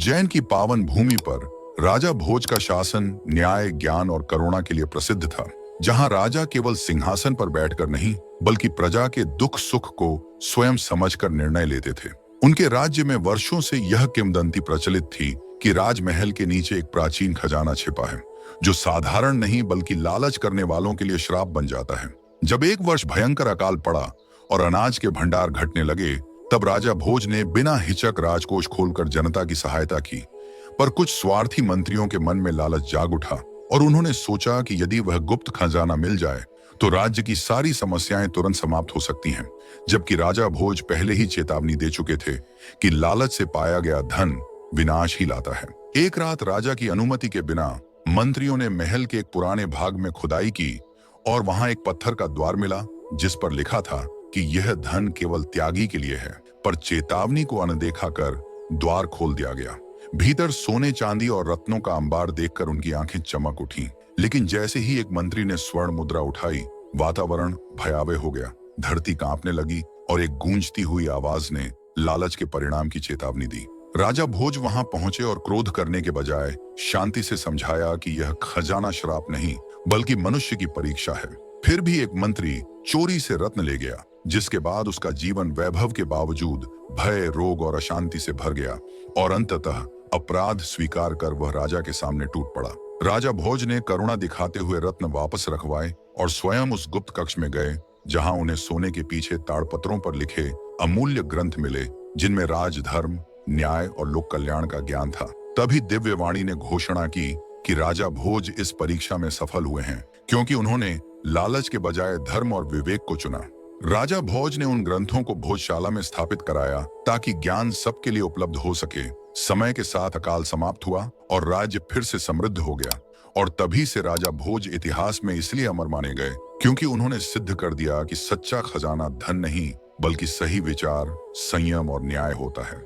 उज्जैन की पावन भूमि पर राजा भोज का शासन न्याय, ज्ञान और करुणा के लिए प्रसिद्ध था। जहां राजा केवल सिंहासन पर बैठकर नहीं बल्कि प्रजा के दुख सुख को स्वयं समझकर निर्णय लेते थे। उनके राज्य में वर्षों से यह किंवदंती प्रचलित थी कि राजमहल के नीचे एक प्राचीन खजाना छिपा है, जो साधारण नहीं बल्कि लालच करने वालों के लिए श्राप बन जाता है। जब एक वर्ष भयंकर अकाल पड़ा और अनाज के भंडार घटने लगे, तब राजा भोज ने बिना हिचक राजकोष खोलकर जनता की सहायता की। पर कुछ स्वार्थी मंत्रियों के मन में लालच जाग उठा और उन्होंने सोचा कि यदि वह गुप्त खजाना मिल जाए तो राज्य की सारी समस्याएं तुरंत समाप्त हो सकती हैं। जबकि राजा भोज पहले ही चेतावनी दे चुके थे कि लालच से पाया गया धन विनाश ही लाता है। एक रात राजा की अनुमति के बिना मंत्रियों ने महल के एक पुराने भाग में खुदाई की और वहां एक पत्थर का द्वार मिला, जिस पर लिखा था कि यह धन केवल त्यागी के लिए है। पर चेतावनी को अनदेखा कर द्वार खोल दिया गया। भीतर सोने, चांदी और रत्नों का अंबार देखकर उनकी आंखें चमक उठी। लेकिन जैसे ही एक मंत्री ने स्वर्ण मुद्रा उठाई, वातावरण भयावह हो गया। धरती कांपने लगी और एक गूंजती हुई आवाज ने लालच के परिणाम की चेतावनी दी। राजा भोज वहां पहुंचे और क्रोध करने के बजाय शांति से समझाया कि यह खजाना श्राप नहीं बल्कि मनुष्य की परीक्षा है। फिर भी एक मंत्री चोरी से रत्न ले गया, जिसके बाद उसका जीवन वैभव के बावजूद भय, रोग और अशांति से भर गया और अंततः अपराध स्वीकार कर वह राजा के सामने टूट पड़ा। राजा भोज ने करुणा दिखाते हुए रत्न वापस रखवाए और स्वयं उस गुप्त कक्ष में गए, जहां उन्हें सोने के पीछे ताड़पत्रों पर लिखे अमूल्य ग्रंथ मिले, जिनमें राज, धर्म, न्याय और लोक कल्याण का ज्ञान था। तभी दिव्यवाणी ने घोषणा की कि राजा भोज इस परीक्षा में सफल हुए हैं, क्योंकि उन्होंने लालच के बजाय धर्म और विवेक को चुना। राजा भोज ने उन ग्रंथों को भोजशाला में स्थापित कराया ताकि ज्ञान सबके लिए उपलब्ध हो सके। समय के साथ अकाल समाप्त हुआ और राज्य फिर से समृद्ध हो गया। और तभी से राजा भोज इतिहास में इसलिए अमर माने गए क्योंकि उन्होंने सिद्ध कर दिया कि सच्चा खजाना धन नहीं बल्कि सही विचार, संयम और न्याय होता है।